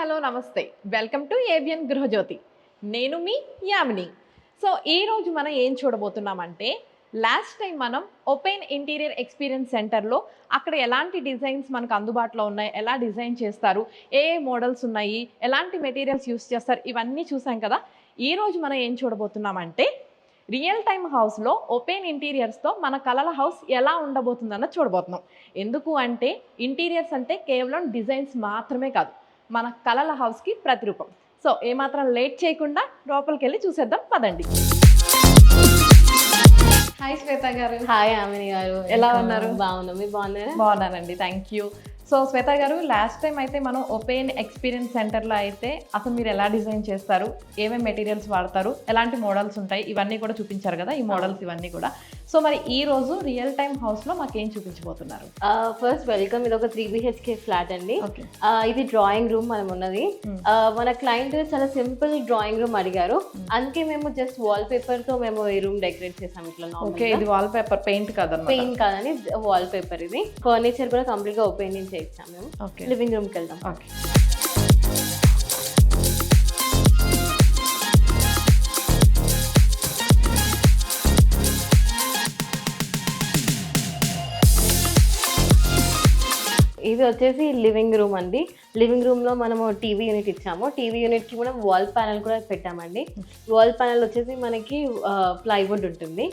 Hello నమస్తే welcome to ABN Gruhajyothi. నేను మీ Yamini. So ఈరోజు మనం ఏం చూడబోతున్నామంటే, లాస్ట్ టైం మనం ఓపెన్ ఇంటీరియర్ ఎక్స్పీరియన్స్ సెంటర్లో అక్కడ ఎలాంటి డిజైన్స్ మనకు అందుబాటులో ఉన్నాయి, ఎలా డిజైన్ చేస్తారు, ఏ మోడల్స్ ఉన్నాయి, ఎలాంటి మెటీరియల్స్ యూస్ చేస్తారు, ఇవన్నీ చూసాం కదా. ఈరోజు మనం ఏం చూడబోతున్నామంటే, రియల్ టైమ్ హౌస్లో ఓపెన్ ఇంటీరియర్స్తో మన కలల హౌస్ ఎలా ఉండబోతుందన్నది చూడబోతున్నాం. ఎందుకు అంటే ఇంటీరియర్స్ అంటే కేవలం డిజైన్స్ మాత్రమే కాదు, మన కలల హౌస్కి ప్రతిరూపం. సో ఏమాత్రం లేట్ చేయకుండా లోపలికి వెళ్ళి చూసేద్దాం పదండి. హాయ్ శ్వేత గారు. హాయ్ ఆమెని గారు, ఎలా ఉన్నారు? బాగున్నా, మీరు బాగున్నారా? బాగున్నానండి, థ్యాంక్ యూ. సో శ్వేత గారు, లాస్ట్ టైం అయితే మనం ఓపెన్ ఎక్స్పీరియన్స్ సెంటర్లో అయితే అసలు మీరు ఎలా డిజైన్ చేస్తారు, ఏమేమి మెటీరియల్స్ వాడతారు, ఎలాంటి మోడల్స్ ఉంటాయి, ఇవన్నీ కూడా చూపించారు కదా, ఈ మోడల్స్ ఇవన్నీ కూడా. సో మరి ఈ రోజు రియల్ టైమ్ హౌస్లో మాకేం చూపించబోతున్నారు? First welcome. ఇది ఒక 3 BHK ఫ్లాట్ అండి. ఓకే. ఇది డ్రాయింగ్ రూమ్ మనం ఉన్నది. మన క్లయింట్ చాలా సింపుల్ డ్రాయింగ్ రూమ్ అడిగారు, అందుకే మేము జస్ట్ వాల్ పేపర్ తో మేము ఈ రూమ్ డెకరేట్ చేసాం. ఇట్లా ఓకే, ఇది వాల్ పేపర్, పెయింట్ కాదన్నమాట. పెయింట్ కాదని వాల్ పేపర్. ఇది ఫర్నిచర్ కూడా కంప్లీట్ గా ఓపెన్ చేయించాం మేము. ఓకే, లివింగ్ రూమ్ కి వెళ్దాం. ఓకే. ఇది వచ్చేసి లివింగ్ రూమ్ అండి. లివింగ్ రూమ్ లో మనము టీవీ యూనిట్ ఇచ్చాము. టీవీ యూనిట్ కి మనం వాల్ ప్యానెల్ కూడా పెట్టామండి. వాల్ ప్యానెల్ వచ్చేసి మనకి ప్లైవుడ్ ఉంటుంది.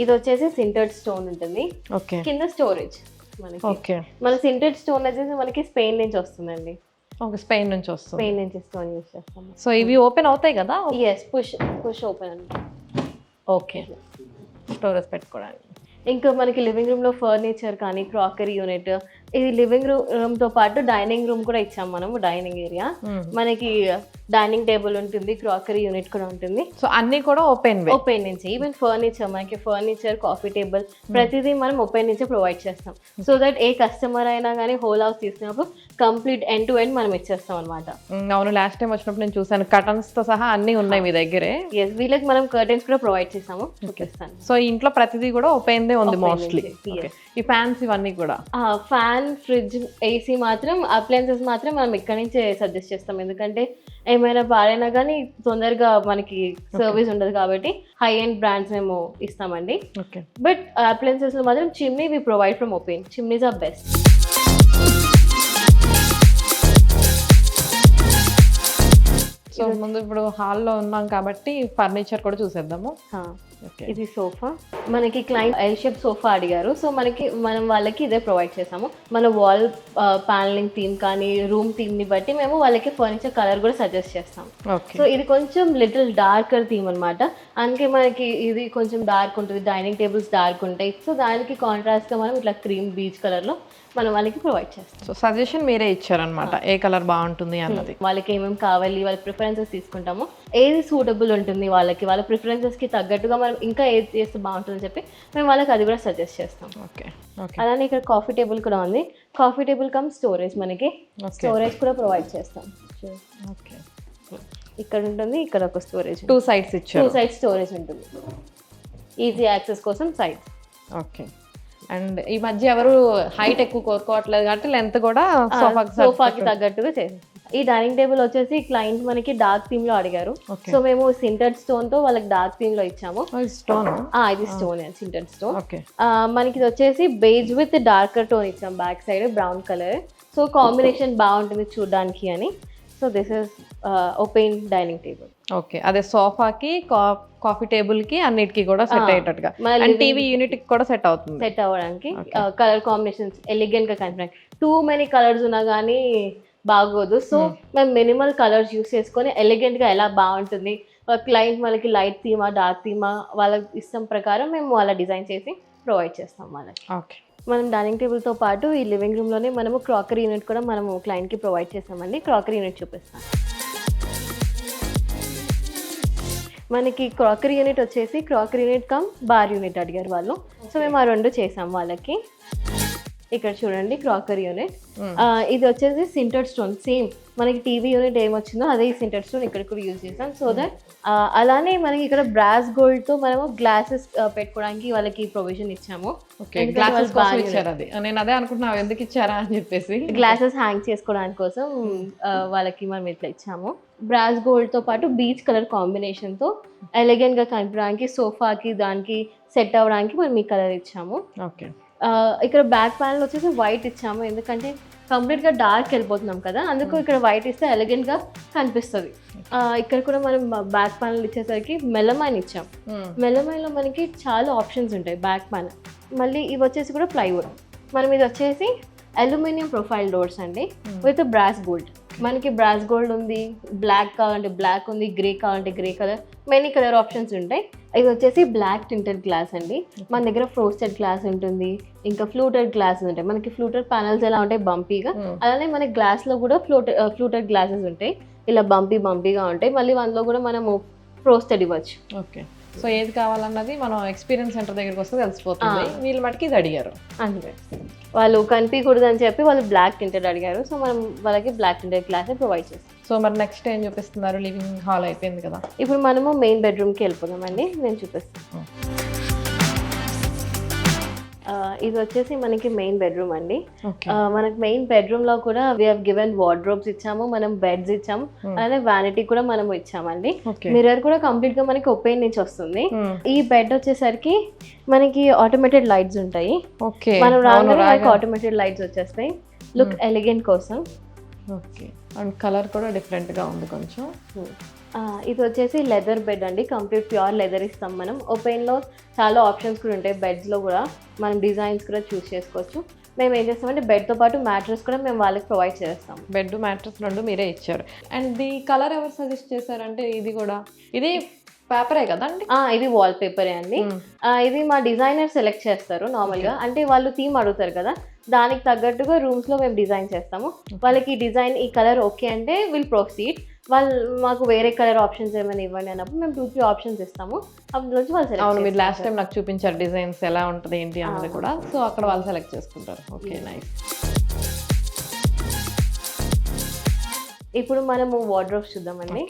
ఇది వచ్చేసి సింటర్డ్ స్టోన్ ఉంటుంది. ఓకే. కింద స్టోరేజ్ మనకి. ఓకే. మన సింటర్డ్ స్టోన్ వచ్చేసి మనకి స్పెయిన్ నుంచి వస్తుందండి. ఓకే, స్పెయిన్ నుంచి వస్తుంది. స్పెయిన్ నుంచి స్టోన్ యూస్ చేస్తాము. సో ఇవి ఓపెన్ అవుతాయి కదా? ఎస్, పుష్ ఓపెన్ అండి. ఓకే, స్టోరేజ్ పెట్టుకోవడానికి. ఇంకా మనకి లివింగ్ రూమ్ లో ఫర్నిచర్ కానీ క్రాకరీ యూనిట్, ఇది లివింగ్ రూమ్ తో పాటు డైనింగ్ రూమ్ కూడా ఇచ్చాము మనము. డైనింగ్ ఏరియా మనకి డైనింగ్ టేబుల్ ఉంటుంది, క్రాకరీ యూనిట్ కూడా ఉంటుంది. సో అన్ని కూడా ఓపెన్ నుంచి. ఈవెన్ ఫర్నిచర్, మనకి ఫర్నిచర్, కాఫీ టేబుల్ ప్రతిదీ మనం ఓపెన్ నుంచే ప్రొవైడ్ చేస్తాం. సో దట్ ఏ కస్టమర్ అయినా కానీ హోల్ హౌస్ తీసుకున్నప్పుడు కంప్లీట్ ఎండ్ టు ఎండ్ మనం ఇచ్చేస్తాం అనమాట. అవును, లాస్ట్ టైం వచ్చినప్పుడు నేను చూసాను, కర్టన్స్ తో సహా అన్ని ఉన్నాయి మీ దగ్గరే. ఎస్, వీళ్ళకి మనం కర్టెన్స్ కూడా ప్రొవైడ్ చేసాము, చూపిస్తాను. సో ఇంట్లో ప్రతిదీ కూడా ఓపెన్ దే ఉంది మోస్ట్లీ. ఈ ఫ్యాన్స్ ఇవన్నీ కూడా. ఫ్యాన్, ఫ్రిడ్జ్, ఏసీ మాత్రం, అప్లయన్సెస్ మాత్రం మనం ఇక్కడ నుంచే సజెస్ట్ చేస్తాం. ఎందుకంటే ఏమైనా పాడైనా కానీ తొందరగా మనకి సర్వీస్ ఉండదు కాబట్టి హై ఎండ్ బ్రాండ్స్ మేము ఇస్తామండి. ఓకే. బట్ అప్లయన్సెస్ లో మాత్రం chimney we provide from open. Chimneys are best. So ముందు ఇప్పుడు హాల్లో ఉన్నాం కాబట్టి ఫర్నిచర్ కూడా చూసేద్దాము. ఇది సోఫా. మనకి క్లయింట్ ఎల్ షేప్ సోఫా అడిగారు, సో మనం వాళ్ళకి ఇదే ప్రొవైడ్ చేసాము. మన వాల్ ప్యానలింగ్ థీమ్ కానీ రూమ్ థీమ్ ని బట్టి మేము వాళ్ళకి ఫర్నిచర్ కలర్ కూడా సజెస్ట్ చేస్తాం. సో ఇది కొంచెం లిటిల్ డార్కర్ థీమ్ అనమాట, అందుకే మనకి ఇది కొంచెం డార్క్ ఉంటుంది. డైనింగ్ టేబుల్స్ డార్క్ ఉంటాయి, సో దానికి కాంట్రాస్ట్ గా మనం ఇట్లా క్రీమ్ బీచ్ కలర్ లో మనం వాళ్ళకి ప్రొవైడ్ చేస్తాం. సో సజెషన్ మీరే ఇచ్చారనమాట, ఏ కలర్ బాగుంటుంది అన్నది. వాళ్ళకి ఏమేమి కావాలి, వాళ్ళ ప్రిఫరెన్సెస్ తీసుకుంటాము. ఏది సూటబుల్ ఉంటుంది వాళ్ళకి, వాళ్ళ ప్రిఫరెన్సెస్ కి తగ్గట్టుగా మనం ఇంకా ఏది చేస్తే బాగుంటుందని చెప్పి మేము వాళ్ళకి అది కూడా సజెస్ట్ చేస్తాం. ఓకే. అలానే ఇక్కడ కాఫీ టేబుల్ కూడా ఉంది. కాఫీ టేబుల్ కమ్ స్టోరేజ్, మనకి స్టోరేజ్ కూడా ప్రొవైడ్ చేస్తాం. ఓకే, ఇక్కడ ఉంటుంది, ఇక్కడ ఒక స్టోరేజ్. 2 sides ఇచ్చారు. 2 sides స్టోరేజ్ ఉంటుంది, ఈజీ యాక్సెస్ కోసం సైడ్. ఓకే. అండ్ ఈ మధ్య ఎవరు హైట్ ఎక్కువ కోరుకోవట్లేదు కాబట్టి లెంత్ కూడా సోఫాకి తగ్గట్టుగా చేస్తాం. ఈ డైనింగ్ టేబుల్ వచ్చేసి క్లయింట్ మనకి డార్క్ థీమ్ లో అడిగారు, సో మేము సింటర్డ్ స్టోన్ తో వాళ్ళకి డార్క్ థీమ్ లో ఇచ్చాము. స్టోన్? ఇది స్టోన్, సింటర్డ్ స్టోన్. ఓకే. మనకి ఇది వచ్చేసి బేజ్ విత్ డార్కర్ టోన్ ఇచ్చాం, back side brown colour. So combination బాగుంటుంది చూడడానికి అని. So this is open dining table. Okay, అదే సోఫాకి, కాఫీ టేబుల్ కి, అన్నిటికీ కూడా సెట్ అయ్యేటట్టుగా. అండ్ టీవీ యూనిట్ కి కూడా సెట్ అవుతుంది. సెట్ అవ్వడానికి కలర్ కాంబినేషన్స్ ఎలిగెంట్ గా కనిపించడానికి. టూ మెనీ కలర్స్ ఉన్నా కానీ బాగోదు, సో మేము మినిమల్ కలర్స్ యూస్ చేసుకొని ఎలిగెంట్ గా ఎలా బాగుంటుంది, క్లయింట్ వాళ్ళకి లైట్ థీమా, డార్క్ థీమా, వాళ్ళ ఇష్టం ప్రకారం మేము వాళ్ళ డిజైన్ చేసి ప్రొవైడ్ చేస్తాం వాళ్ళకి. ఓకే. మనం డైనింగ్ టేబుల్తో పాటు ఈ లివింగ్ రూమ్లోనే మనము క్రాకరీ యూనిట్ కూడా మనము క్లయింట్కి ప్రొవైడ్ చేస్తామండి. క్రాకరీ యూనిట్ చూపిస్తాం. మనకి క్రాకరీ యూనిట్ వచ్చేసి crockery unit come bar unit అడిగారు వాళ్ళు, సో మేము ఆ 2 చేసాం వాళ్ళకి. ఇక్కడ చూడండి క్రాకరీ యూనిట్. ఇది వచ్చేసి సింటెడ్ స్టోన్, సేమ్ మనకి టీవీ యూనిట్ ఏమొచ్చిందో అదే సింటెడ్ స్టోన్ ఇక్కడ కూడా యూజ్ చేస్తాం. సో దట్ అలానే మనకి ఇక్కడ బ్రాస్ గోల్డ్ తో మనము గ్లాసెస్ పెట్టుకోవడానికి వాళ్ళకి ప్రొవిజన్ ఇచ్చాము. గ్లాసెస్ కోసం ఇచ్చారు. అది నేను అదే అనుకుంటున్నా ఎందుకు ఇచ్చారా అని చెప్పేసి. గ్లాసెస్ హ్యాంగ్ చేసుకోవడానికి కోసం వాళ్ళకి మనం ఇట్లా ఇచ్చాము. బ్రాస్ గోల్డ్ తో పాటు బీచ్ కలర్ కాంబినేషన్ తో ఎలిగెంట్ గా కనిపించడానికి సోఫాకి దానికి సెట్ అవ్వడానికి మనం ఈ కలర్ ఇచ్చాము. ఓకే. ఇక్కడ బ్యాక్ ప్యానల్ వచ్చేసి వైట్ ఇచ్చాము, ఎందుకంటే కంప్లీట్గా డార్క్ వెళ్ళిపోతున్నాం కదా, అందుకు ఇక్కడ వైట్ ఇస్తే ఎలిగెంట్గా కనిపిస్తుంది. ఇక్కడ కూడా మనం బ్యాక్ ప్యానల్ ఇచ్చేసరికి మెలమైన్ ఇచ్చాం. మెలమైన్లో మనకి చాలా ఆప్షన్స్ ఉంటాయి బ్యాక్ ప్యానల్. మళ్ళీ ఇవి వచ్చేసి కూడా ప్లైవుడ్. మనం ఇది వచ్చేసి అల్యూమినియం ప్రొఫైల్ డోర్స్ అండి విత్ బ్రాస్ గోల్డ్. మనకి బ్రాస్ గోల్డ్ ఉంది, బ్లాక్ కావాలంటే బ్లాక్ ఉంది, గ్రే కావాలంటే grey colour, many colour options ఉంటాయి. ఇది వచ్చేసి బ్లాక్ టింటెడ్ గ్లాస్ అండి. మన దగ్గర ఫ్రోస్టెడ్ గ్లాస్ ఉంటుంది, ఇంకా ఫ్లూటెడ్ గ్లాసెస్ ఉంటాయి. మనకి ఫ్లూటెడ్ ప్యానల్స్ ఎలా ఉంటాయి బంపీగా, అలానే మనకి గ్లాస్లో కూడా ఫ్లూటెడ్ గ్లాసెస్ ఉంటాయి, ఇలా బంపీగా ఉంటాయి. మళ్ళీ అందులో కూడా మనము ఫ్రోస్టెడ్ ఇవ్వచ్చు. ఓకే. సో ఏది కావాలన్నది మనం ఎక్స్పీరియన్స్ సెంటర్ దగ్గరికి వస్తే తెలిసిపోతుంది. వీళ్ళు మటుకి ఇది అడిగారు. అంతే, వాళ్ళు కనిపించకూడదు అని చెప్పి వాళ్ళు బ్లాక్ టింటెడ్ అడిగారు. సో మనం వాళ్ళకి బ్లాక్ టింటెడ్ గ్లాస్ ప్రొవైడ్ చేస్తాం. సో మరి నెక్స్ట్ ఏం చూపిస్తున్నారు? లివింగ్ హాల్ అయిపోయింది కదా, ఇప్పుడు మనము మెయిన్ బెడ్రూమ్కి వెళ్ళిపోదామండి. నేను చూపిస్తాను. ఇది వచ్చేసి మనకి మెయిన్ బెడ్రూమ్ అండి. మనకి మెయిన్ బెడ్రూమ్ లో కూడా వి హావ్ గివెన్ వార్డ్రోబ్స్ ఇచ్చాము, మనం బెడ్స్ ఇచ్చాము, అలానే వ్యానిటీ కూడా మనం ఇచ్చామండి. మిర్రర్ కూడా కంప్లీట్ గా మనకి ఓపెన్ నుంచి వస్తుంది. ఈ బెడ్ వచ్చేసరికి మనకి ఆటోమేటెడ్ లైట్స్ ఉంటాయి. మనం రాగానే మనకి ఆటోమేటెడ్ లైట్స్ వచ్చేస్తాయి లుక్ ఎలిగెంట్ కోసం. ఓకే. అండ్ కలర్ కూడా డిఫరెంట్ గా ఉంది కొంచెం. ఇది వచ్చేసి లెదర్ బెడ్ అండి, కంప్లీట్ ప్యూర్ లెదర్ ఇస్తాం మనం. ఓపెన్లో చాలా ఆప్షన్స్ కూడా ఉంటాయి, బెడ్స్లో కూడా మనం డిజైన్స్ కూడా చూస్ చేసుకోవచ్చు. మేము ఏం చేస్తామంటే బెడ్తో పాటు మ్యాట్రెస్ కూడా మేము వాళ్ళకి ప్రొవైడ్ చేస్తాం. బెడ్ మ్యాట్రెస్ రెండు మీరే ఇచ్చారు. అండ్ ది కలర్ ఎవరు సజెస్ట్ చేశారంటే ఇది పేపరే కదండి? ఇది వాల్ పేపరే అండి. ఇది మా డిజైనర్ సెలెక్ట్ చేస్తారు నార్మల్గా, అంటే వాళ్ళు థీమ్ అడుగుతారు కదా, దానికి తగ్గట్టుగా రూమ్స్లో మేము డిజైన్ చేస్తాము. వాళ్ళకి ఈ డిజైన్ ఈ కలర్ ఓకే అంటే విల్ ప్రొసీడ్. వాళ్ళు మాకు వేరే కలర్ ఆప్షన్స్ ఏమైనా ఇవ్వండి అన్నప్పుడు మేము 2-3 ఆప్షన్స్ ఇస్తాము. అందులోంచి వాళ్ళు సెలెక్ట్. అవును, మీరు లాస్ట్ టైం నాకు చూపించారు డిజైన్స్ ఎలా ఉంటుంది ఏంటి అన్నది కూడా. సో అక్కడ వాళ్ళు సెలెక్ట్ చేసుకుంటారు. Okay, nice. ఇప్పుడు మనము వార్డ్రోబ్స్ చూద్దామండి.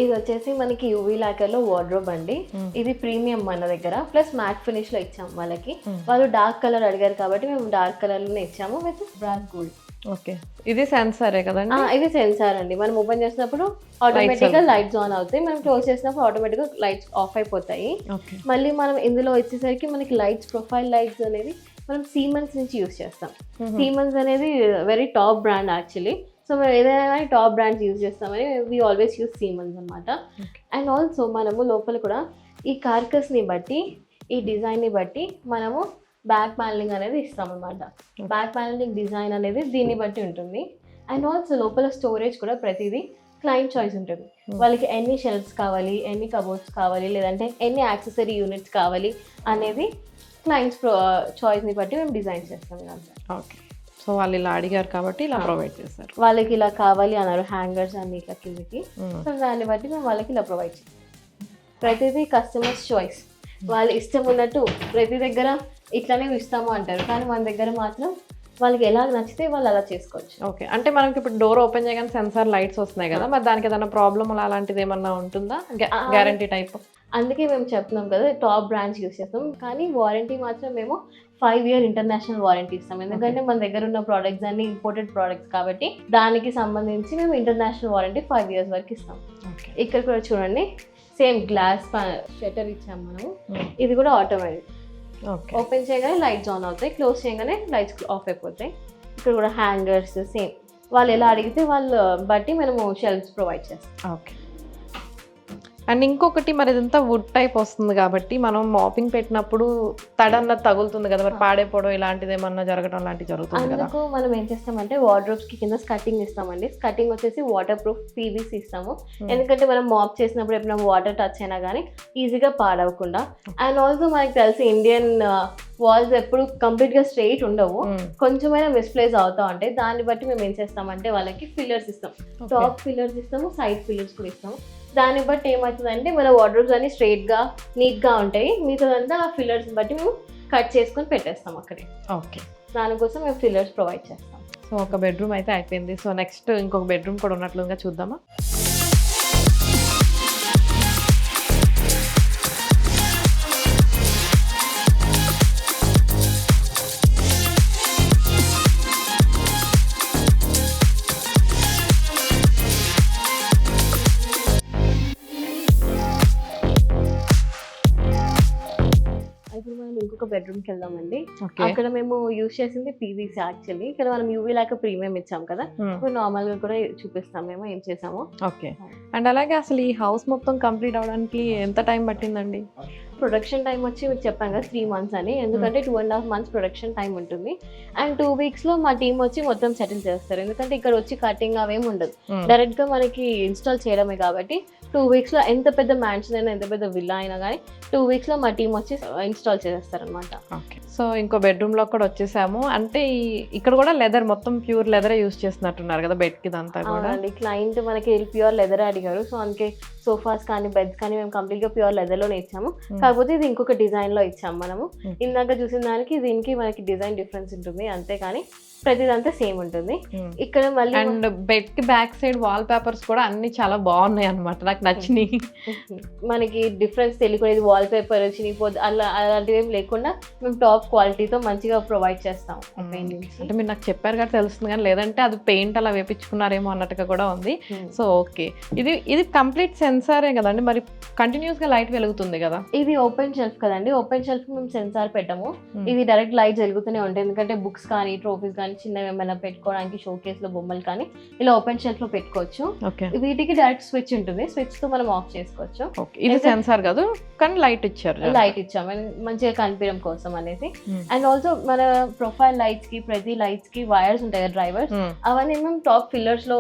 ఇది వచ్చేసి మనకి యూవీ లాకర్ లో వార్డ్రోబ్ అండి. ఇది ప్రీమియం మన దగ్గర, ప్లస్ మ్యాట్ ఫినిష్ లో ఇచ్చాము వాళ్ళకి. వాళ్ళు డార్క్ కలర్ అడిగారు కాబట్టి మేము డార్క్ కలర్ లోనే ఇచ్చాము విత్ బ్రాస్ గోల్డ్. ఓకే. ఇది సెన్సారే కదండి? ఇది సెన్సార్ అండి. మనం ఓపెన్ చేసినప్పుడు ఆటోమేటిక్ గా లైట్స్ ఆన్ అవుతాయి, మనం క్లోజ్ చేసినప్పుడు ఆటోమేటిక్ గా లైట్స్ ఆఫ్ అయిపోతాయి. మళ్ళీ మనం ఇందులో వచ్చేసరికి మనకి లైట్స్ ప్రొఫైల్ లైట్స్ అనేది మనం సీమెన్స్ నుంచి యూస్ చేస్తాం. సీమెన్స్ అనేది very top brand actually. So మేము ఏదైనా టాప్ బ్రాండ్స్ యూజ్ చేస్తామని వీ ఆల్వేస్ యూజ్ సీమెన్స్ అనమాట. అండ్ ఆల్సో మనము లోపల కూడా ఈ కార్కస్ని బట్టి, ఈ డిజైన్ని బట్టి మనము బ్యాక్ ప్యానలింగ్ అనేది ఇస్తామన్నమాట. బ్యాక్ ప్యానలింగ్ డిజైన్ అనేది దీన్ని బట్టి ఉంటుంది. అండ్ ఆల్సో లోపల స్టోరేజ్ కూడా ప్రతిదీ క్లయింట్ చాయిస్ ఉంటుంది. వాళ్ళకి ఎన్ని షెల్ఫ్స్ కావాలి, ఎన్ని కబోర్డ్స్ కావాలి, లేదంటే ఎన్ని యాక్సెసరీ యూనిట్స్ కావాలి అనేది క్లయింట్స్ చాయిస్ని బట్టి మేము డిజైన్ చేస్తాం ఇదంతా. ఓకే. సో వాళ్ళు ఇలా అడిగారు కాబట్టి ఇలా ప్రొవైడ్ చేస్తారు. వాళ్ళకి ఇలా కావాలి అన్నారు, హ్యాంగర్స్ అన్ని ఇట్లా కిందకి. సో దాన్ని బట్టి మేము వాళ్ళకి ఇలా ప్రొవైడ్ చేస్తాం. ప్రతిదీ కస్టమర్స్ చాయిస్, వాళ్ళ ఇష్టం ఉన్నట్టు ప్రతి దగ్గర ఇట్లానే ఇస్తాము అంటారు, కానీ మన దగ్గర మాత్రం వాళ్ళకి ఎలా నచ్చితే వాళ్ళు అలా చేసుకోవచ్చు. ఓకే. అంటే మనకి ఇప్పుడు డోర్ ఓపెన్ చేయగానే సెన్సార్ లైట్స్ వస్తున్నాయి కదా, మరి దానికి ఏదైనా ప్రాబ్లమ్ అలాంటిది ఏమన్నా ఉంటుందా? Guarantee type? అందుకే మేము చెప్తున్నాం కదా టాప్ బ్రాండ్స్ యూస్ చేస్తాం, కానీ వారంటీ మాత్రం మేము 5 year ఇంటర్నేషనల్ వారంటీ ఇస్తాం. ఎందుకంటే మన దగ్గర ఉన్న ప్రోడక్ట్స్ అన్ని ఇంపోర్టెడ్ ప్రోడక్ట్స్ కాబట్టి దానికి సంబంధించి మేము ఇంటర్నేషనల్ వారంటీ 5 years వరకు ఇస్తాం. ఇక్కడ కూడా చూడండి సేమ్ గ్లాస్ షట్టర్ ఇచ్చాము మనము. ఇది కూడా ఆటోమేటిక్. ఓపెన్ చేయగానే లైట్స్ ఆన్ అవుతాయి, క్లోజ్ చేయగానే లైట్స్ ఆఫ్ అయిపోతాయి. ఇక్కడ కూడా హ్యాంగర్స్ సేమ్ వాళ్ళు ఎలా అడిగితే వాళ్ళు బట్టి మనము షెల్ఫ్స్ ప్రొవైడ్ చేస్తాం. ఓకే. అండ్ ఇంకొకటి, మరి ఇదంతా వుడ్ టైప్ వస్తుంది కాబట్టి మనం మాపింగ్ పెట్టినప్పుడు తడన్న తగులుతుంది కదా, మరి పాడైపోవడం ఇలాంటిది ఏమన్నా జరగడం లాంటివి జరుగుతుంది కదా. అందుకు మనం ఏం చేస్తామంటే వార్డ్రోబ్స్ కి కింద స్కర్టింగ్ ఇస్తామండి. స్కర్టింగ్ వచ్చేసి వాటర్ ప్రూఫ్ పీవీసీ ఇస్తాము, ఎందుకంటే మనం మాప్ చేసినప్పుడు ఎప్పుడైనా వాటర్ టచ్ అయినా కానీ ఈజీగా పాడవకుండా. అండ్ ఆల్సో మనకి తెలిసి ఇండియన్ వాల్స్ ఎప్పుడు కంప్లీట్ గా స్ట్రెయిట్ ఉండవు, కొంచెమైనా మిస్ప్లేస్ అవుతా ఉంటాయి. దాన్ని బట్టి మేము ఏం చేస్తామంటే వాళ్ళకి ఫిల్లర్స్ ఇస్తాం. టాప్ ఫిల్లర్స్ ఇస్తాము, సైడ్ ఫిల్లర్స్ కూడా ఇస్తాము. దాన్ని బట్టి ఏమవుతుందంటే మన వార్డ్రోబ్స్ అన్ని స్ట్రైట్ గా నీట్ గా ఉంటాయి. మిగతాదంతా ఆ ఫిల్లర్స్ బట్టి మేము కట్ చేసుకొని పెట్టేస్తాం అక్కడే. ఓకే. దానికోసం మేము ఫిల్లర్స్ ప్రొవైడ్ చేస్తాం. సో ఒక బెడ్రూమ్ అయితే అయిపోయింది. సో నెక్స్ట్ ఇంకొక బెడ్రూమ్ కూడా ఉన్నట్లుగా చూద్దామా? ఇప్పుడు మనం ఇంకొక బెడ్రూమ్కి వెళ్దామండి. ఓకే. అక్కడ మేము యూజ్ చేసింది పీవీసీ యాక్చువల్లీ. ఇక్కడ మనం యూవీ లాగా ప్రీమియం ఇచ్చాం కదా, ఇప్పుడు నార్మల్ గా కూడా చూపిస్తాం మేము ఏం చేసామో. ఓకే. అండ్ అలాగే అసలు ఈ హౌస్ మొత్తం కంప్లీట్ అవడానికి ఎంత టైం పట్టిందండి? ప్రొడక్షన్ టైం వచ్చి మీకు చెప్పాను కదా 3 months అని, ఎందుకంటే 2.5 months ప్రొడక్షన్ టైం ఉంటుంది. అండ్ 2 weeks లో మా టీం వచ్చి మొత్తం సెటిల్ చేస్తారు, ఎందుకంటే ఇక్కడ వచ్చి కటింగ్ అవేం ఉండదు, డైరెక్ట్ గా మనకి ఇన్స్టాల్ చేయడమే కాబట్టి 2 weeks లో ఎంత పెద్ద మ్యాన్షన్ అయినా ఎంత పెద్ద విల్లా అయినా కానీ 2 weeks లో మా టీం వచ్చి ఇన్స్టాల్ చేసేస్తారు అనమాట. ఓకే. సో ఇంకో బెడ్రూమ్ లో కూడా వచ్చేసాము. అంటే ఇక్కడ కూడా లెదర్ మొత్తం ప్యూర్ లెదర్ యూస్ చేస్తున్నట్టున్నారు కదా బెడ్ కి ఇదంతా కూడా? అవునండి, క్లయింట్ మనకి ప్యూర్ లెదర్ అడిగారు, సో అందుకే సోఫాస్ కానీ బెడ్స్ కానీ మేము కంప్లీట్ గా ప్యూర్ లెదర్ లోనే ఇచ్చాము. కాకపోతే ఇది ఇంకొక డిజైన్ లో ఇచ్చాము మనము. ఇందాక చూసిన దానికి దీనికి మనకి డిజైన్ డిఫరెన్స్ ఉంటుంది అంతే, కానీ ప్రతిదంతా సేమ్ ఉంటుంది. ఇక్కడ మళ్ళీ అండ్ బెడ్ కి బ్యాక్ సైడ్ వాల్ పేపర్స్ కూడా అన్ని చాలా బాగున్నాయి అన్నమాట, నాకు నచ్చినాయి. మనకి డిఫరెన్స్ తెలియకుండా వాల్ పేపర్ చినిగిపోద్ది అలా అలాంటివి ఏం లేకుండా మేము టాప్ క్వాలిటీతో మంచిగా ప్రొవైడ్ చేస్తాం. అంటే మీరు నాకు చెప్పారు కాబట్టి తెలుస్తుంది, కానీ లేదంటే అది పెయింట్ అలా వేపించుకున్నారేమో అన్నట్టుగా కూడా ఉంది. సో ఓకే, ఇది కంప్లీట్ సెన్సారే కదండి, మరి కంటిన్యూస్ గా లైట్ వెలుగుతుంది కదా? ఇది ఓపెన్ షెల్ఫ్ కదండి, ఓపెన్ షెల్ఫ్ మేము సెన్సార్ పెట్టాము. ఇది డైరెక్ట్ లైట్ వెలుగుతూనే ఉంటాయి, ఎందుకంటే బుక్స్ కానీ ట్రోఫీస్ కానీ చిన్నవి ఏమైనా పెట్టుకోవడానికి షో కేస్ లో బొమ్మలు కానీ ఇలా ఓపెన్ షెల్ఫ్ లో పెట్టుకోవచ్చు. వీటికి డైరెక్ట్ స్విచ్ ఉంటుంది, స్విచ్ తో మనం ఆఫ్ చేసుకోవచ్చు. ఇది సెన్సార్ కాదు కానీ లైట్ ఇచ్చారు, లైట్ ఇచ్చాము మంచిగా కనిపించడం కోసం అనేసి. అండ్ ఆల్సో మన ప్రొఫైల్ లైట్స్ కి ప్రతి లైట్స్ కి వైర్స్ ఉంటాయి కదా డ్రైవర్స్, అవన్నీ మేము టాప్ ఫిల్లర్స్ లో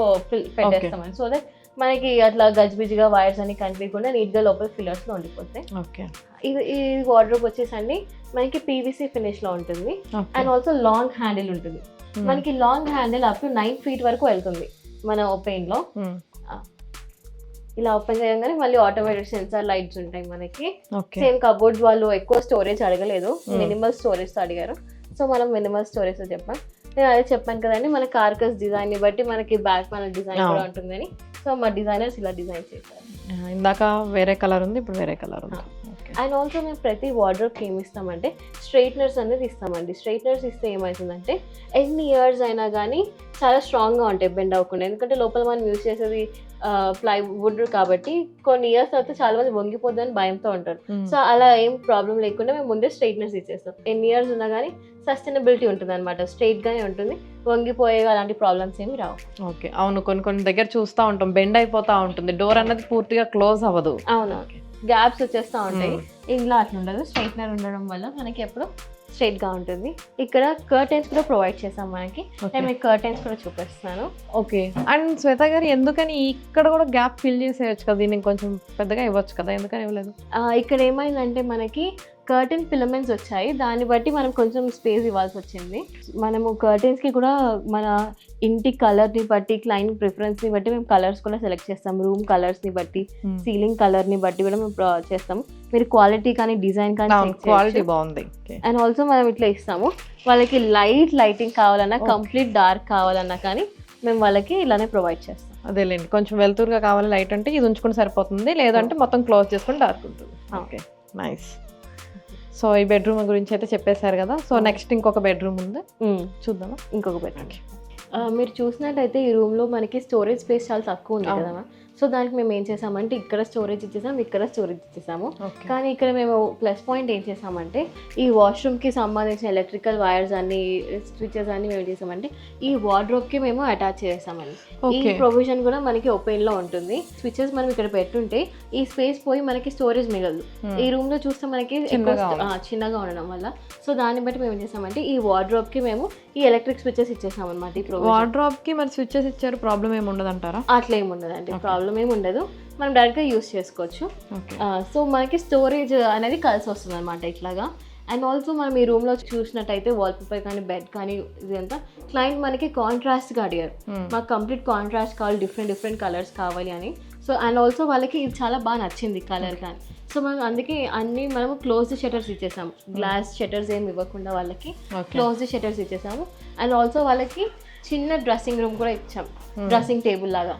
పెట్టేస్తామని, సో దట్ మనకి అట్లా గజిబిజిగా వైర్స్ అని కనిపించకుండా నీట్ గా లోపల ఫిల్లర్స్ లో ఉండిపోతాయి. ఈ వార్డ్రోబ్ వచ్చేసండి మనకి పీవీసీ ఫినిష్ లో ఉంటుంది. అండ్ ఆల్సో లాంగ్ హ్యాండిల్ ఉంటుంది, మనకి long handle up to 9 feet వరకు వెళ్తుంది మన ఓపెన్ లో. ఇలా ఓపెన్ చేయగానే మళ్ళీ ఆటోమేటెడ్ సెన్సార్ లైట్స్ ఉంటాయి మనకి. సేమ్ కబోర్డ్ వాళ్ళు ఎక్కువ స్టోరేజ్ అడగలేదు, మినిమల్ స్టోరేజ్ అడిగారు, సో మనం మినిమల్ స్టోరేజ్ చెప్పాం. నేను అదే చెప్పాను కదండి, మన కార్కస్ డిజైన్ ని బట్టి మనకి బ్యాక్ ప్యానల్ డిజైన్ కూడా ఉంటుందని, సో మా డిజైనర్స్ ఇలా డిజైన్ చేశారు. ఇందాక వేరే కలర్ ఉంది, ఇప్పుడు వేరే కలర్ ఉంది. అండ్ ఆల్సో మేము ప్రతి వార్డ్రోబ్కి ఏమి ఇస్తామంటే స్ట్రైట్నర్స్ అనేది ఇస్తామండి. స్ట్రైట్నర్స్ ఇస్తే ఏమవుతుందంటే ఎన్ని ఇయర్స్ అయినా కానీ చాలా స్ట్రాంగ్గా ఉంటాయి, బెండ్ అవ్వకుండా, ఎందుకంటే లోపల మనం యూజ్ చేసేది ప్లైవుడ్ కాబట్టి కొన్ని ఇయర్స్ తర్వాత చాలా మంది వంగిపోద్దని భయంతో ఉంటారు. సో అలా ఏం ప్రాబ్లం లేకుండా మేము ముందే స్ట్రైట్నర్స్ ఇచ్చేస్తాం. ఎన్ని ఇయర్స్ ఉన్నా కానీ సస్టైనబిలిటీ ఉంటుంది అనమాట, స్ట్రైట్ గానే ఉంటుంది, వంగిపోయే అలాంటి ప్రాబ్లమ్స్ ఏమి రావు. ఓకే. అవును, కొన్ని దగ్గర చూస్తూ ఉంటాం బెండ్ అయిపోతా ఉంటుంది, డోర్ అన్నది పూర్తిగా క్లోజ్ అవ్వదు. అవును, గ్యాప్స్ వచ్చేస్తూ ఉంటాయి. ఇంట్లో అట్లా ఉండదు, స్ట్రైట్నర్ ఉండడం వల్ల మనకి ఎప్పుడు స్ట్రైట్ గా ఉంటుంది. ఇక్కడ కర్టెన్స్ కూడా ప్రొవైడ్ చేసాం మనకి, నేను మీకు కర్టెన్స్ కూడా చూపిస్తున్నాను. ఓకే. అండ్ శ్వేత గారు ఎందుకని ఇక్కడ కూడా గ్యాప్ ఫిల్ చేసేయచ్చు కదా, దీనికి కొంచెం పెద్దగా ఇవ్వచ్చు కదా, ఎందుకని ఇవ్వలేదు? ఇక్కడ ఏమైందంటే మనకి కర్టెన్ ఫిలమెంట్స్ వచ్చాయి, దాన్ని బట్టి మనం కొంచెం స్పేస్ ఇవ్వాల్సి వచ్చింది. మనము కర్టెన్స్కి కూడా మన ఇంటి కలర్ని బట్టి క్లయింట్ ప్రిఫరెన్స్ని బట్టి మేము కలర్స్ కూడా సెలెక్ట్ చేస్తాం, రూమ్ కలర్స్ని బట్టి సీలింగ్ కలర్ని బట్టి కూడా మేము చేస్తాము. మీరు క్వాలిటీ కానీ డిజైన్ కానీ క్వాలిటీ బాగుంది. అండ్ ఆల్సో మనం ఇట్లా ఇస్తాము, వాళ్ళకి లైటింగ్ కావాలన్నా కంప్లీట్ డార్క్ కావాలన్నా కానీ మేము వాళ్ళకి ఇలానే ప్రొవైడ్ చేస్తాం. అదేలేండి, కొంచెం వెలుతురుగా కావాలి లైట్ అంటే ఇది ఉంచుకుని సరిపోతుంది, లేదంటే మొత్తం క్లోజ్ చేసుకుని డార్క్ ఉంటుంది. Okay, nice. సో ఈ బెడ్రూమ్ గురించి అయితే చెప్పేశారు కదా, సో నెక్స్ట్ ఇంకొక బెడ్రూమ్ ఉంది, చూద్దామా? ఇంకొక బెడ్రూమ్ మీరు చూసినట్టయితే ఈ రూమ్లో మనకి స్టోరేజ్ స్పేస్ చాలా తక్కువ ఉంది కదా, సో దానికి మేము ఏం చేసామంటే ఇక్కడ స్టోరేజ్ ఇచ్చేసాము, ఇక్కడ స్టోరేజ్ ఇచ్చేసాము. కానీ ఇక్కడ మేము ప్లస్ పాయింట్ ఏం చేసామంటే ఈ వాష్రూమ్కి సంబంధించిన ఎలక్ట్రికల్ వైర్స్ అన్ని స్విచెస్ అన్ని మేము చేసామంటే ఈ వార్డ్రోబ్కి మేము అటాచ్ చేసామండి. ఈ ప్రొవిజన్ కూడా మనకి ఓపెన్లో ఉంటుంది. స్విచెస్ మనం ఇక్కడ పెట్టుంటే ఈ స్పేస్ పోయి మనకి స్టోరేజ్ మిగలదు. ఈ రూమ్లో చూస్తే మనకి చిన్నగా ఉండడం వల్ల, సో దాన్ని బట్టి మేము ఏం చేసామంటే ఈ వార్డ్రోబ్కి మేము ఈ ఎలక్ట్రిక్ స్విచెస్ ఇచ్చేసాం అనమాట. ఈ వార్డ్రోబ్కి మరి స్విచెస్ ఇచ్చారు, ప్రాబ్లం ఏమి ఉండదు అంటారా? అట్లా ఏమి ఉండదండి, ప్రాబ్లం ఏమి ఉండదు, మనం డైరెక్ట్గా యూస్ చేసుకోవచ్చు. సో మనకి స్టోరేజ్ అనేది కలిసి వస్తుంది అనమాట ఇట్లాగా. అండ్ ఆల్సో మనం ఈ రూమ్లో చూసినట్టయితే వాల్పేపర్ కానీ బెడ్ కానీ ఇదంతా క్లయింట్ మనకి కాంట్రాస్ట్గా అడిగారు, మాకు కంప్లీట్ కాంట్రాస్ట్ కావాలి, డిఫరెంట్ కలర్స్ కావాలి అని. సో అండ్ ఆల్సో వాళ్ళకి ఇది చాలా బాగా నచ్చింది కలర్ కానీ. సో మనం అందుకే అన్ని మనము క్లోజ్డ్ షట్టర్స్ ఇచ్చేసాము, గ్లాస్ షట్టర్స్ ఏమి ఇవ్వకుండా వాళ్ళకి క్లోజ్డ్ షట్టర్స్ ఇచ్చేసాము. అండ్ ఆల్సో వాళ్ళకి చిన్న డ్రెస్సింగ్ రూమ్ కూడా ఇచ్చాం, డ్రెస్సింగ్ టేబుల్ లాగా.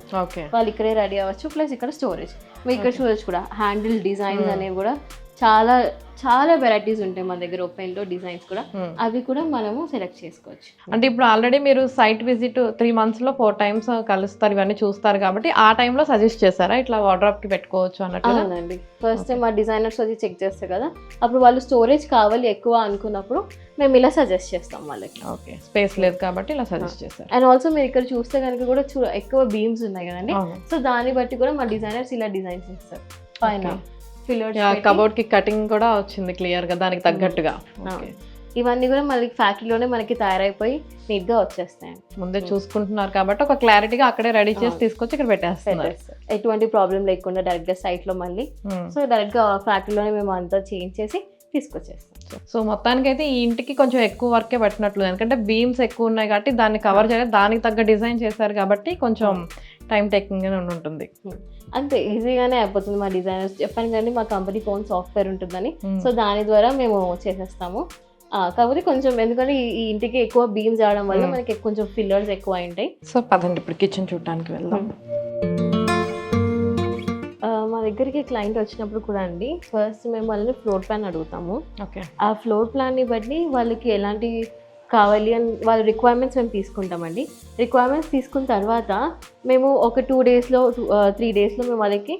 వాళ్ళు ఇక్కడే రెడీ అవ్వచ్చు, ప్లస్ ఇక్కడ స్టోరేజ్. మీరు ఇక్కడ చూడొచ్చు కూడా హ్యాండిల్ డిజైన్స్ అనేవి కూడా చాలా చాలా వెరైటీస్ ఉంటాయి మన దగ్గర ఓపెన్లో డిజైన్స్ కూడా, అవి కూడా మనము సెలెక్ట్ చేసుకోవచ్చు. అంటే ఇప్పుడు ఆల్రెడీ మీరు సైట్ విజిట్ 3 monthsలో 4 times కలుస్తారు, ఇవన్నీ చూస్తారు కాబట్టి ఆ టైంలో సజెస్ట్ చేశారా ఇట్లా వార్డ్రోబ్కి పెట్టుకోవచ్చు అన్నట్టు? అవునండి, ఫస్ట్ టైం మా డిజైనర్స్ వచ్చి చెక్ చేస్తారు కదా, అప్పుడు వాళ్ళు స్టోరేజ్ కావాలి ఎక్కువ అనుకున్నప్పుడు మేము ఇలా సజెస్ట్ చేస్తాం వాళ్ళకి. ఓకే, స్పేస్ లేదు కాబట్టి ఇలా సజెస్ట్ చేస్తారు. అండ్ ఆల్సో మీరు ఇక్కడ చూస్తే కనుక కూడా ఎక్కువ బీమ్స్ ఉన్నాయి కదండి, సో దాన్ని బట్టి కూడా మా డిజైనర్స్ ఇలా డిజైన్స్ ఇస్తారు. పైన కబోర్డ్ కి కటింగ్ కూడా వచ్చింది క్లియర్ గా దానికి తగ్గట్టుగా. ఇవన్నీ కూడా మళ్ళీ ఫ్యాక్టరీలోనే మనకి తయారైపోయి నీట్ గా వచ్చేస్తాయి. ముందే చూసుకుంటున్నారు కాబట్టి ఒక క్లారిటీగా అక్కడే రెడీ చేసి తీసుకొచ్చి ఇక్కడ పెట్టేస్తారు, ఎటువంటి ప్రాబ్లం లేకుండా డైరెక్ట్ గా సైట్ లో మళ్ళీ. సో డైరెక్ట్ గా ఫ్యాక్టరీలోనే మేము అంతా చేంజ్ చేసి తీసుకొచ్చేస్తాం. సో మొత్తానికైతే ఈ ఇంటికి కొంచెం ఎక్కువ వర్కే పట్టినట్లు, ఎందుకంటే బీమ్స్ ఎక్కువ ఉన్నాయి కాబట్టి దాన్ని కవర్ చేయలేదు, దానికి తగ్గ డిజైన్ చేశారు కాబట్టి కొంచెం టైం టేకింగ్ గానే ఉంటుంది. అంతే ఈజీగానే అయిపోతుంది. మా డిజైనర్స్ చెప్పాను కానీ మా కంపెనీకి ఓన్ సాఫ్ట్వేర్ ఉంటుందని, సో దాని ద్వారా మేము చేసేస్తాము. కాకపోతే కొంచెం ఎందుకంటే ఈ ఇంటికి ఎక్కువ బీమ్స్ ఆడడం వల్ల మనకి కొంచెం ఫిల్లర్స్ ఎక్కువ ఉంటాయి. సో పదండి ఇప్పుడు కిచెన్ చూడడానికి వెళ్దాం. మా దగ్గరికి క్లయింట్ వచ్చినప్పుడు కూడా అండి ఫస్ట్ మేము వాళ్ళని ఫ్లోర్ ప్లాన్ అడుగుతాము. ఓకే, ఆ ఫ్లోర్ ప్లాన్ని బట్టి వాళ్ళకి ఎలాంటి కావాలి అని వాళ్ళ రిక్వైర్మెంట్స్ మేము తీసుకుంటామండి. రిక్వైర్మెంట్స్ తీసుకున్న తర్వాత మేము ఒక 2 daysలో 3 daysలో మేము వాళ్ళకి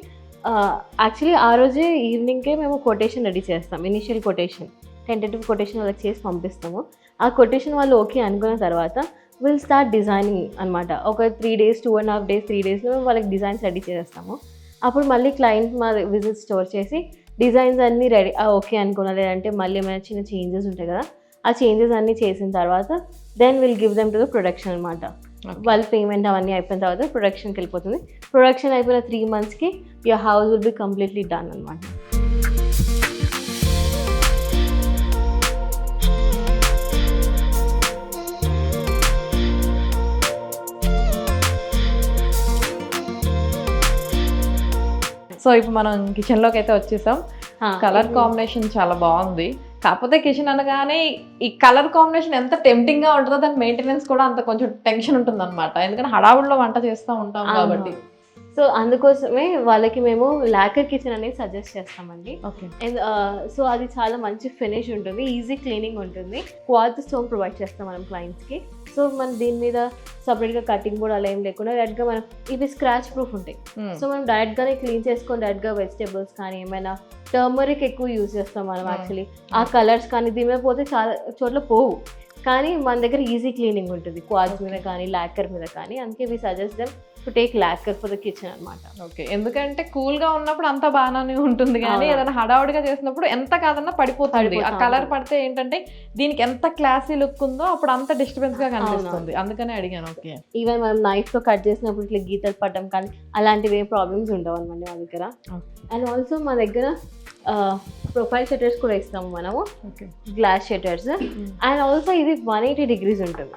యాక్చువల్లీ ఆ రోజే ఈవినింగ్కే మేము కొటేషన్ రెడీ చేస్తాం. ఇనిషియల్ కొటేషన్, టెంటేటివ్ కొటేషన్ వాళ్ళకి చేసి పంపిస్తాము. ఆ కొటేషన్ వాళ్ళు ఓకే అనుకున్న తర్వాత విల్ స్టార్ట్ డిజైనింగ్ అనమాట. ఒక 3 days 2.5 days 3 daysలో మేము వాళ్ళకి డిజైన్స్ రెడీ చేస్తాము. అప్పుడు మళ్ళీ క్లయింట్ మా విజిట్ స్టోర్ చేసి డిజైన్స్ అన్నీ రెడీ ఓకే అనుకున్నా, లేదంటే మళ్ళీ ఏమైనా చిన్న చేంజెస్ ఉంటాయి కదా, ఆ చేంజెస్ అన్నీ చేసిన తర్వాత then will give them to the production అనమాట. వాళ్ళ పేమెంట్ అవన్నీ అయిపోయిన తర్వాత ప్రొడక్షన్కి వెళ్ళిపోతుంది. ప్రొడక్షన్ అయిపోయిన 3 monthsకి your house will be completely done అనమాట. సో ఇప్పుడు మనం కిచెన్లోకి అయితే వచ్చేసాం. కలర్ కాంబినేషన్ చాలా బాగుంది. కాకపోతే కిచెన్ అనగానే ఈ కలర్ కాంబినేషన్ ఎంత టెంప్టింగ్ గా ఉంటుందో దాని మెయింటెనెన్స్ కూడా అంత కొంచెం టెన్షన్ ఉంటుంది అనమాట, ఎందుకంటే హడావుడిలో వంట చేస్తూ ఉంటాం కాబట్టి. సో అందుకోసమే వాళ్ళకి మేము లాకర్ కిచెన్ అనేది సజెస్ట్ చేస్తామండి. ఓకే, సో అది చాలా మంచి ఫినిష్ ఉంటుంది, ఈజీ క్లీనింగ్ ఉంటుంది. క్వార్త్ స్టోన్ ప్రొవైడ్ చేస్తాం మనం క్లయింట్స్కి. సో మనం దీని మీద సపరేట్గా కటింగ్ కూడా అలా ఏం లేకుండా డైరెక్ట్గా మనం ఇవి స్క్రాచ్ ప్రూఫ్ ఉంటాయి. సో మనం డైరెక్ట్గానే క్లీన్ చేసుకొని డైరెక్ట్గా వెజిటేబుల్స్ కానీ ఏమైనా టర్మరిక్ ఎక్కువ యూజ్ చేస్తాం మనం యాక్చువల్లీ. ఆ కలర్స్ కానీ దీని మీద పోతే చాలా చోట్ల పోవు, కానీ మన దగ్గర ఈజీ క్లీనింగ్ ఉంటుంది క్వార్ట్స్ మీద కానీ లాకర్ మీద కానీ. అందుకే we suggest them to take locker for the kitchen అనమాట. ఓకే, ఎందుకంటే కూల్ గా ఉన్నప్పుడు అంత బాగానే ఉంటుంది, కానీ ఏదైనా హడావుడిగా చేసినప్పుడు ఎంత కాదన్నా పడిపోతుంది. ఆ కలర్ పడితే ఏంటంటే దీనికి ఎంత క్లాసీ లుక్ ఉందో అప్పుడు అంత డిస్టర్బెన్స్ గా కనిపిస్తుంది, అందుకనే అడిగాను. ఓకే, ఈవెన్ మనం నైఫ్ తో కట్ చేసినప్పుడు ఇట్లా గీతలు పడడం కానీ అలాంటివి ఏం ప్రాబ్లమ్స్ ఉండవు అనమాట మా దగ్గర. అండ్ ఆల్సో మా దగ్గర ప్రొఫైల్ షట్టర్స్ కూడా ఇస్తాము మనము, గ్లాస్ షట్టర్స్. అండ్ ఆల్సో ఇది 180 degrees ఉంటుంది.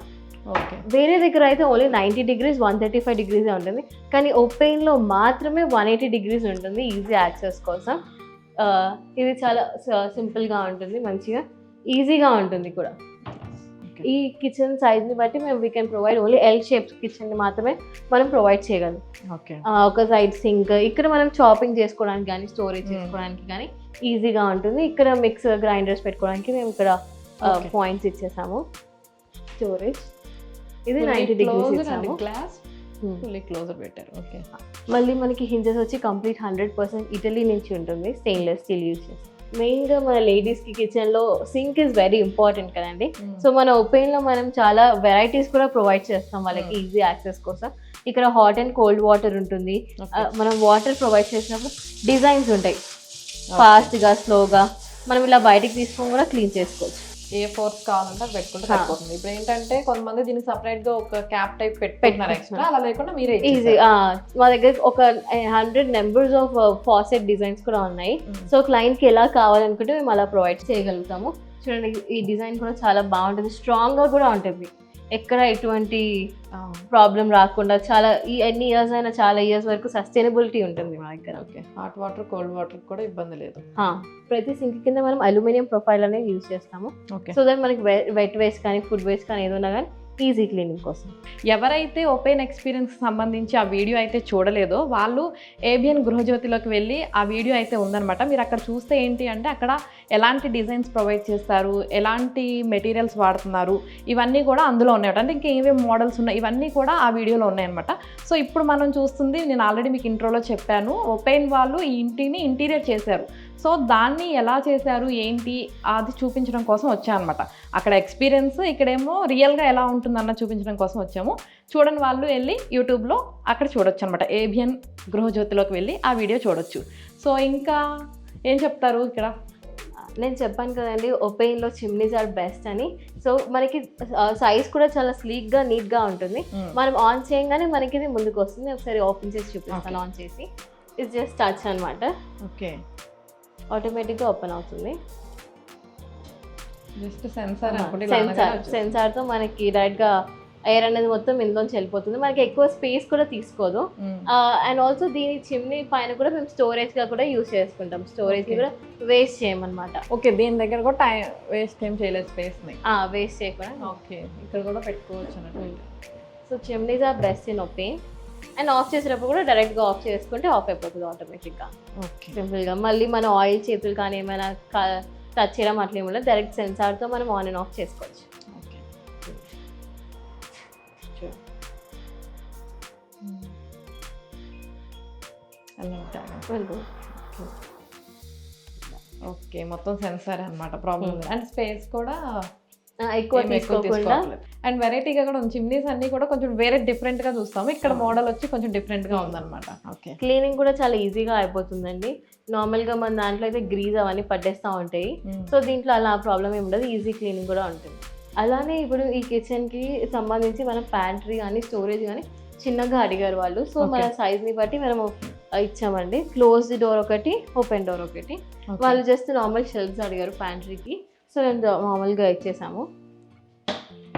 ఓకే, వేరే దగ్గర అయితే ఓన్లీ 90 degrees 135 degrees ఉంటుంది, కానీ ఓపెన్లో మాత్రమే 180 degrees ఉంటుంది ఈజీ యాక్సెస్ కోసం. ఇది చాలా సింపుల్గా ఉంటుంది, మంచిగా ఈజీగా ఉంటుంది కూడా. ఈ కిచెన్ సైజ్ని బట్టి మేము we can provide only L shape కిచెన్ని మాత్రమే మనం ప్రొవైడ్ చేయగలం. ఓకే, ఒక సైడ్ సింక్, ఇక్కడ మనం చాపింగ్ చేసుకోవడానికి కానీ స్టోరేజ్ చేసుకోవడానికి కానీ ఈజీగా ఉంటుంది. ఇక్కడ మిక్సర్ గ్రైండర్స్ పెట్టుకోవడానికి మేము ఇక్కడ పాయింట్స్ ఇచ్చేసాము. స్టోరేజ్ ఇది 90 degrees ఇచ్చాము. గ్లాస్ ఫుల్లీ క్లోజర్ పెట్టారు. ఓకే, మళ్ళీ మనకి హింజెస్ వచ్చి కంప్లీట్ 100% ఇటలీ నుంచి ఉంటుంది, స్టెయిన్లెస్ స్టీల్ యూజ్ చేస్తాం. మెయిన్గా మన లేడీస్కి కిచెన్లో సింక్ ఈజ్ వెరీ ఇంపార్టెంట్ కదండి. సో మన ఓపెన్లో మనం చాలా వెరైటీస్ కూడా ప్రొవైడ్ చేస్తాం వాళ్ళకి ఈజీ యాక్సెస్ కోసం. ఇక్కడ హాట్ అండ్ కోల్డ్ వాటర్ ఉంటుంది. మనం వాటర్ ప్రొవైడ్ చేసినప్పుడు డిజైన్స్ ఉంటాయి, ఫాస్ట్గా స్లోగా మనం ఇలా బయటికి తీసుకొని కూడా క్లీన్ చేసుకోవచ్చు. ఏ ఫోర్స్ కావాలంటే అది పెట్టుకుంటే సరిపోతుంది. ఇప్పుడు ఏంటంటే కొంతమంది దీనికి సపరేట్ గా ఒక క్యాప్ టైప్ పెట్టుకుంటున్నారు ఎక్స్ట్రా, అలా లేకుండా మీరే ఈజీ. మా దగ్గర ఒక 100 numbers ఆఫ్ ఫాసెట్ డిజైన్స్ కూడా ఉన్నాయి. సో క్లయింట్ కి ఎలా కావాలనుకుంటే మేము అలా ప్రొవైడ్ చేయగలుగుతాము. చూడండి, ఈ డిజైన్ కూడా చాలా బాగుంటుంది, స్ట్రాంగ్ గా కూడా ఉంటుంది. ఎక్కడ ఎటువంటి ప్రాబ్లం రాకుండా చాలా ఎన్ని ఇయర్స్ అయినా చాలా ఇయర్స్ వరకు సస్టైనబిలిటీ ఉంటుంది మా దగ్గర. Okay, hot water cold water కూడా ఇబ్బంది లేదు. ప్రతి సింక్ కింద మనం అల్యూమినియం ప్రొఫైల్ అనేది యూజ్ చేస్తాము. ఓకే, సో దట్ మనకి వెట్ వేస్ట్ కానీ ఫుడ్ వేస్ట్ కానీ ఏదైనా కానీ ఈజీ క్లీనింగ్ కోసం. ఎవరైతే ఓపెన్ ఎక్స్పీరియన్స్ సంబంధించి ఆ వీడియో అయితే చూడలేదో వాళ్ళు ఏబిఎన్ గృహజ్యోతిలోకి వెళ్ళి ఆ వీడియో అయితే ఉందన్నమాట. మీరు అక్కడ చూస్తే ఏంటి అంటే అక్కడ ఎలాంటి డిజైన్స్ ప్రొవైడ్ చేస్తారు, ఎలాంటి మెటీరియల్స్ వాడుతున్నారు, ఇవన్నీ కూడా అందులో ఉన్నాయట. అంటే ఇంకా ఏమేమి మోడల్స్ ఉన్నాయి ఇవన్నీ కూడా ఆ వీడియోలో ఉన్నాయన్నమాట. సో ఇప్పుడు మనం చూస్తుంది, నేను ఆల్రెడీ మీకు ఇంట్రోలో చెప్పాను, ఓపెన్ వాళ్ళు ఈ ఇంటిని ఇంటీరియర్ చేశారు. సో దాన్ని ఎలా చేశారు ఏంటి అది చూపించడం కోసం వచ్చాను అనమాట. అక్కడ ఎక్స్పీరియన్స్, ఇక్కడేమో రియల్గా ఎలా ఉంటుందన్న చూపించడం కోసం వచ్చాము. చూడని వాళ్ళు వెళ్ళి యూట్యూబ్లో అక్కడ చూడొచ్చు అనమాట. ఏబిఎన్ గృహజ్యోతిలోకి వెళ్ళి ఆ వీడియో చూడొచ్చు. సో ఇంకా ఏం చెప్తారు ఇక్కడ? నేను చెప్పాను కదండి, ఓపెన్లో చిమ్నీస్ ఆర్ బెస్ట్ అని. సో మనకి సైజ్ కూడా చాలా స్లీక్గా నీట్గా ఉంటుంది. మనం ఆన్ చేయగానే మనకి ఇది ముందుకు వస్తుంది. ఒకసారి ఓపెన్ చేసి చూపిస్తాను. ఆన్ చేసి ఇది జస్ట్ టచ్ అనమాట. ఓకే, ఆటోమేటిక్గా ఓపెన్ అవుతుంది. జస్ట్ సెన్సార్ సెన్సార్తో మనకి డైరెక్ట్గా ఎయిర్ అనేది మొత్తం ఇందులోంచి వెళ్ళిపోతుంది. మనకి ఎక్కువ స్పేస్ కూడా తీసుకోదు. అండ్ ఆల్సో దీని చిమ్నీ పైన కూడా మేము స్టోరేజ్గా కూడా యూజ్ చేసుకుంటాం. స్టోరేజ్ కూడా వేస్ట్ చేయమన్నమాట. ఓకే, దీని దగ్గర కూడా టైం వేస్ట్ ఏం చేయలేదు, స్పేస్ని వేస్ట్ చేయకుండా. ఓకే, ఇక్కడ కూడా పెట్టుకోవచ్చు అన్నట్టు. So chimneys are best in open. And off చేసేటప్పుడు కూడా డైరెక్ట్గా ఆఫ్ చేసుకుంటే ఆఫ్ అయిపోతుంది ఆటోమేటిక్గా. ఓకే, సింపుల్గా. మళ్ళీ మనం ఆయిల్ చేతులు కానీ ఏమైనా టచ్ చేయడం అట్లా ఏమి ఉండదు. డైరెక్ట్ సెన్సార్తో మనం ఆన్ అండ్ ఆఫ్ చేసుకోవచ్చు. ఓకే, ఓకే, మొత్తం సెన్సార్ అన్నమాట. ప్రాబ్లం అండ్ స్పేస్ కూడా ఎక్కువ తీసుకోకుండా. అండ్ వెరైటీగా కూడా ఉంది. చిమ్నీస్ అన్ని కూడా కొంచెం వేరే డిఫరెంట్ గా చూస్తాము. ఇక్కడ మోడల్ వచ్చి కొంచెం డిఫరెంట్ గా ఉందన్నమాట. ఓకే, క్లీనింగ్ కూడా చాలా ఈజీగా అయిపోతుందండి. నార్మల్ గా మన దాంట్లో అయితే గ్రీజ్ అవన్నీ పట్టేస్తూ ఉంటాయి. సో దీంట్లో అలా ప్రాబ్లం ఏమి ఉండదు, ఈజీ క్లీనింగ్ కూడా ఉంటుంది. అలానే ఇప్పుడు ఈ కిచెన్ కి సంబంధించి మన ప్యాంట్రీ కానీ స్టోరేజ్ కానీ చిన్నగా అడిగారు వాళ్ళు. సో మన సైజ్ ని బట్టి మనము ఇచ్చామండి. క్లోజ్డ్ డోర్ ఒకటి, ఓపెన్ డోర్ ఒకటి. వాళ్ళు జస్ట్ నార్మల్ షెల్ఫ్స్ అడిగారు ప్యాంట్రీకి. సో నేను మామూలుగా ఇచ్చేసాము.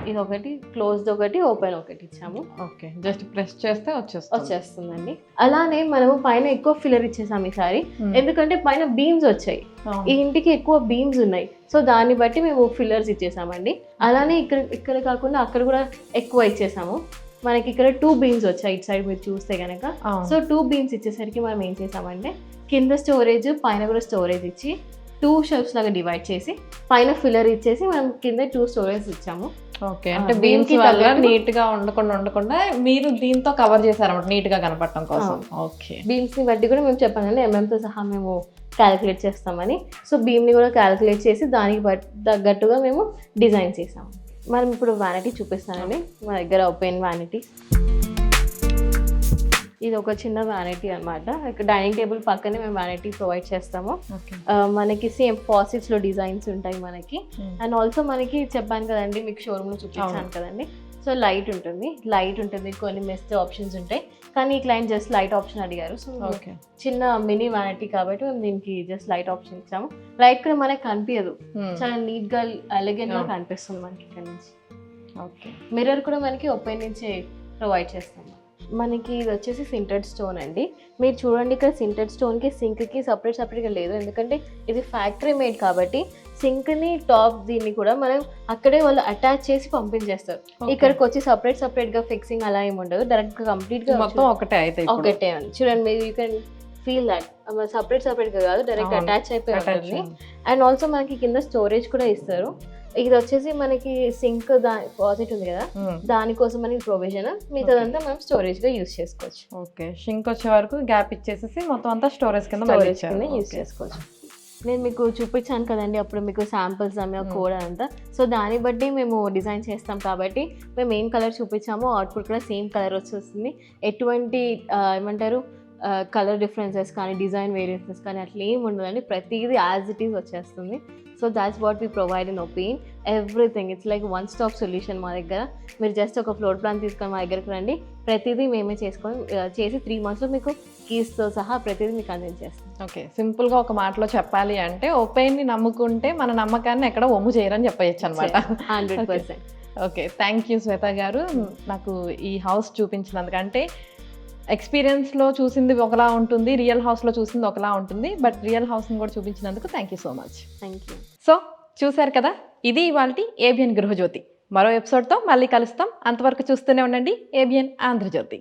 ఇది ఒకటి క్లోజ్డ్ ఒకటి, ఓపెన్ ఒకటి ఇచ్చాము. ఓకే, జస్ట్ ప్రెస్ చేస్తే వచ్చేస్తుందండి. అలానే మనము పైన ఎక్కువ ఫిల్లర్ ఇచ్చేసాము ఈసారి. ఎందుకంటే పైన బీమ్స్ వచ్చాయి, ఈ ఇంటికి ఎక్కువ బీమ్స్ ఉన్నాయి. సో దాన్ని బట్టి మేము ఫిల్లర్స్ ఇచ్చేసామండి. అలానే ఇక్కడ కాకుండా అక్కడ కూడా ఎక్కువ ఇచ్చేసాము. మనకి ఇక్కడ 2 బీమ్స్ వచ్చాయి ఇటు సైడ్ మీరు చూస్తే కనుక. సో 2 బీమ్స్ ఇచ్చేసరికి మనం ఏం చేసామంటే కింద స్టోరేజ్ పైన కూడా స్టోరేజ్ ఇచ్చి 2 షెల్ఫ్స్ లాగా డివైడ్ చేసి పైన ఫిల్లర్ ఇచ్చేసి మనం కింద 2 స్టోరేజ్ ఇచ్చాము. ఓకే, అంటే బీమ్స్ వల్ల నీట్ గా ఉండకుండా మీరు దీంతో కవర్ చేశారన్నమాట, నీట్ గా కనపడటం కోసం. ఓకే, బీమ్స్ ని బట్టి కూడా మేము చెప్పానండి ఎంఎంతో సహా మేము క్యాలిక్యులేట్ చేస్తామని. సో బీమ్ ని కూడా క్యాలిక్యులేట్ చేసి దానికి తగ్గట్టుగా మేము డిజైన్ చేసాము. మనం ఇప్పుడు వ్యానిటీ చూపిస్తానండి. మా దగ్గర ఓపెన్ వ్యానిటీ. ఇది ఒక చిన్న వ్యానిటీ అనమాట. ఇక్కడ డైనింగ్ టేబుల్ పక్కనే మేము వ్యానిటీ ప్రొవైడ్ చేస్తాము. మనకి సేమ్ ఫాసిల్స్ లో డిజైన్స్ ఉంటాయి మనకి. అండ్ ఆల్సో మనకి చెప్పాను కదండి, మీకు షోరూమ్ లో చూపించాను కదండి. సో లైట్ ఉంటుంది, కొన్ని మెస్ట్ ఆప్షన్స్ ఉంటాయి. కానీ ఈ క్లయింట్ జస్ట్ లైట్ ఆప్షన్ అడిగారు. సో చిన్న మినీ వ్యానిటీ కాబట్టి మేము దీనికి జస్ట్ లైట్ ఆప్షన్ ఇచ్చాము. లైట్ కూడా మనకి కనిపించదు, చాలా నీట్ గా ఎలిగెంట్ గా కనిపిస్తుంది మనకి ఇక్కడ నుంచి. ఓకే, మిర్రర్ కూడా మనకి ఓపెన్ నుంచే ప్రొవైడ్ చేస్తాము. మనకి ఇది వచ్చేసి సింటెడ్ స్టోన్ అండి. మీరు చూడండి, ఇక్కడ సింటెడ్ స్టోన్కి సింక్కి సపరేట్గా లేదు. ఎందుకంటే ఇది ఫ్యాక్టరీ మేడ్ కాబట్టి సింక్ని టాప్ దీన్ని కూడా మనం అక్కడే వాళ్ళు అటాచ్ చేసి పంపించేస్తారు. ఇక్కడికి వచ్చి సపరేట్గా ఫిక్సింగ్ అలా ఏమి ఉండదు. డైరెక్ట్గా కంప్లీట్గా మొత్తం ఒకటే అండి. చూడండి, మీరు యూ కెన్ ఫీల్ దట్ సపరేట్గా కాదు, డైరెక్ట్ అటాచ్ అయిపోయి ఉంటుంది. అండ్ ఆల్సో మనకి కింద స్టోరేజ్ కూడా ఇస్తారు. ఇది వచ్చేసి మనకి సింక్ ఫాసెట్ ఉంది కదా, దానికోసం మనకి ప్రొవిజన్. మిగతాదంతా మనం స్టోరేజ్ గా యూజ్ చేసుకోవచ్చు. ఓకే, సింక్ వచ్చే వరకు గ్యాప్ ఇచ్చేసి మొత్తం అంతా స్టోరేజ్ కింద యూజ్ చేసుకోవచ్చు. నేను మీకు చూపించాను కదండి అప్పుడు మీకు శాంపిల్స్ కోడ్ అంతా. సో దాన్ని బట్టి మేము డిజైన్ చేస్తాం కాబట్టి మేము ఏం కలర్ చూపించామో అవుట్పుట్ కూడా సేమ్ కలర్ వచ్చేస్తుంది. ఎటువంటి ఏమంటారు కలర్ డిఫరెన్సెస్ కానీ డిజైన్ వేరియేషన్స్ కానీ అట్లా ఏమి ఉండదండి. ప్రతిదీ యాజ్ ఇట్ ఈస్ వచ్చేస్తుంది. So that's what we provide in ఒపీన్ everything. It's like one stop solution మా దగ్గర. మీరు జస్ట్ ఒక ఫ్లోర్ ప్లాన్ తీసుకొని మా దగ్గరకు రండి, ప్రతిదీ మేమే చేసి 3 monthsలో మీకు కీస్తో సహా ప్రతిదీ మీకు అందించేస్తాం. ఓకే, సింపుల్గా ఒక మాటలో చెప్పాలి అంటే ఓపెన్ని నమ్ముకుంటే మన నమ్మకాన్ని ఎక్కడ ఒమ్ము చేయరని చెప్పచ్చు అనమాట. 100%. ఓకే, థ్యాంక్ యూ శ్వేత గారు నాకు ఈ హౌస్ చూపించినందుకు. అంటే ఎక్స్పీరియన్స్లో చూసింది ఒకలా ఉంటుంది, రియల్ హౌస్లో చూసింది ఒకలా ఉంటుంది, బట్ రియల్ హౌస్ని కూడా చూపించినందుకు thank you so much. Thank you. So చూశారు కదా, ఇది ఇవాల్టి ఏబిఎన్ గృహజ్యోతి. మరో ఎపిసోడ్తో మళ్ళీ కలుస్తాం. అంతవరకు చూస్తూనే ఉండండి ఏబిఎన్ ఆంధ్రజ్యోతి.